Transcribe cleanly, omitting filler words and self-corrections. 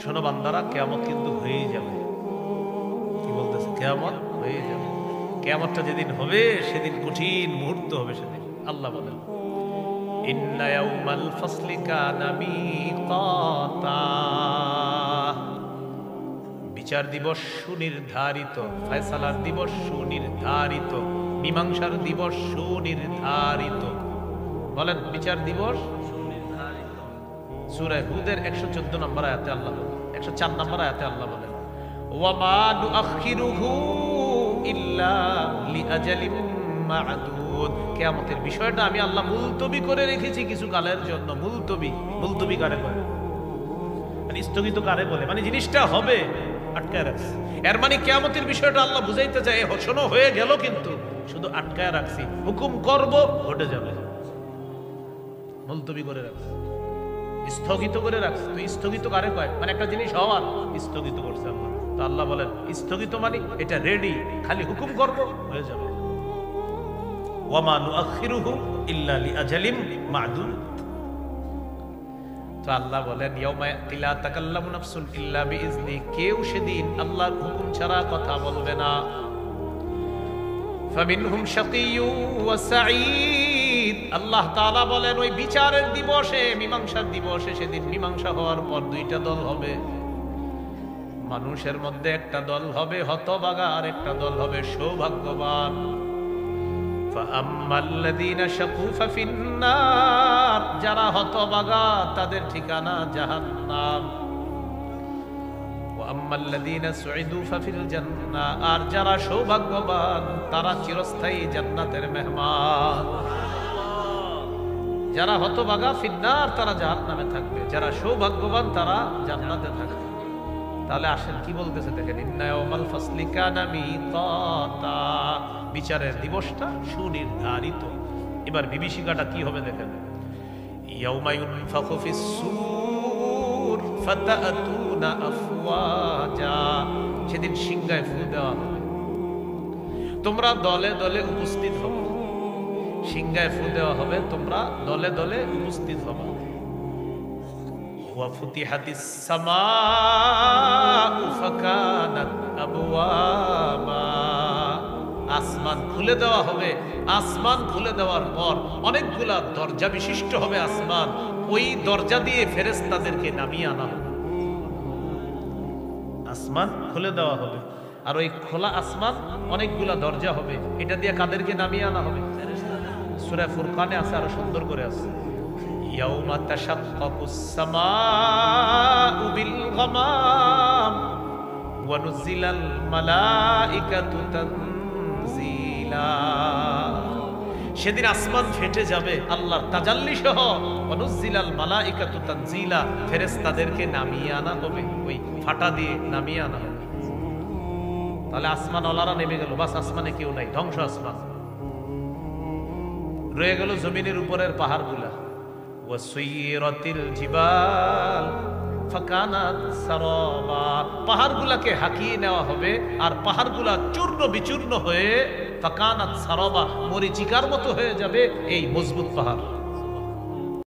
শোনো বান্দারা, কিয়ামত কিন্তু হয়েই যাবে। কি বলতেছে? কিয়ামত হয়ে যাবে। কিয়ামতটা যেদিন হবে সেদিন কঠিন মুহূর্ত হবে। সেদিন আল্লাহ বলেন, ইন্না ইয়াউমাল ফাসলি কানা মিকাতা, বিচার দিবস সুনির্ধারিত, ফয়সালার দিবস সুনির্ধারিত, মীমাংসার দিবস সুনির্ধারিত। বলেন বিচার দিবস সুনির্ধারিত। সূরা হুদের 114 নম্বর আয়াতে আল্লাহ বলেন, 104 নম্বর আয়াতে আল্লাহ বলেন, ওয়া মা নুআখিরুহু ইল্লা লিআজালিম মা'দুদ। কিয়ামতের বিষয়টা আমি আল্লাহ মুলতবি করে রেখেছি কিছু কালের জন্য। মুলতবি, মুলতবি কারে বলে? মানে স্থগিত কারে বলে? মানে জিনিসটা হবে, আটকায় রাখছি। এর মানে কিয়ামতের বিষয়টা আল্লাহ বুঝাইতে চায়, শোনো হয়ে গেল কিন্তু শুধু আটকায় রাখছি, হুকুম করব ঘটে যাবে। মুলতবি করে রাখছি, স্থগিত করে রাখছি। তুই স্থগিত কারে কয়? মানে একটা জিনিস হওয়ার স্থগিত করছে আল্লাহ। তো আল্লাহ বলেন স্থগিত মানে এটা রেডি, খালি হুকুম করব হয়ে যাবে। ওয়া মা নুআখিরুহু ইল্লা লিআজালিম মা'দুদ। তো আল্লাহ বলেন ইয়াউমা ইয়াতি লা তাকাল্লামু নাফসুন ইল্লা বিইজনি, কেউ সেদিন আল্লাহর হুকুম ছাড়া কথা বলবে না। ফামিনহুম শাকিয়্যুন ওয়া সাঈদ। আল্লাহ তাআলা বলেন ওই বিচারের দিবসে, মীমাংসার দিবসে, সেদিন মীমাংসা হওয়ার পর দুইটা দল হবে। মানুষের মধ্যে একটা দল হবে হতভাগা, আর একটা দল হবে সৌভাগ্যবান। ফাআম্মাল্লাযীনা শাকু ফাফিন্নার, যারা হতভাগা তাদের ঠিকানা জাহান্নাম। ওয়া আম্মাল্লাযীনা সুঈদু ফাফিল জান্নাহ, আর যারা সৌভাগ্যবান তারা চিরস্থায়ী জান্নাতের মেহমান। যারা হতভাগা ফিন্নার, তারা জাহান্নামে থাকবে, যারা সৌভাগ্যবান তারা জান্নাতে থাকবে। তাহলে আসেন কি বলতেছে দেখেন, ইন্না ইয়াউমাল ফাসলি কানা মিকাতা, বিচারের দিবসটা সুনির্ধারিত। এবার বিভীষিকাটা কি হবে দেখেন, ইয়াউমা ইউনফাখু ফিস সূর ফাতাতুনা আফওয়াজা, সেদিন সিংহায় ফু দেওয়া হবে, তোমরা দলে দলে উপস্থিত হবে। সিংহায় ফু দেওয়া হবে, তোমরা দলে দলে উপস্থিত হবে। ওয়া ফুতিহাতিস সামাউ ফাকানাত আবওয়াবা, আসমান খুলে দেওয়া হবে। আসমান খুলে দেওয়ার পর অনেকগুলা দরজা বিশিষ্ট হবে আসমান, ওই দরজা দিয়ে ফেরেশতাদেরকে নামিয়ে আনা হবে। আসমান খুলে দেওয়া হবে, আর ওই খোলা আসমান অনেকগুলা দরজা হবে, এটা দিয়ে কাদেরকে নামিয়ে আনা হবে? সূরা ফুরকানে আছে, আরো সুন্দর করে আছে, ইয়াউমা তাশাক্কাকুস সামাউ বিল গামাম ওয়া নুজিলাল মালাইকাতু তানজিলা। সেদিন আসমান ফেটে যাবে আল্লাহর তাজাল্লি সহ, ওয়া নুজিলাল মালাইকাতু তানজিলা, ফেরেশতাদেরকে নামিয়ে আনা হবে, ওই ফাটা দিয়ে নামিয়ে আনা হবে। তাহলে আসমান ওলারা নেমে গেল, বাস আসমানে কেউ নাই, ধ্বংস আসমান। রয়ে গেল জমিনের উপরের পাহাড়গুলা। ওয়াসুইরাতিল জিবাল ফাকানাত সারাবা, পাহাড়গুলাকে হাকিয়ে নেওয়া হবে, আর পাহাড়গুলা চূর্ণ বিচূর্ণ হয়ে ফাকানাত সারাবা, মরিচিকার মতো হয়ে যাবে এই মজবুত পাহাড়।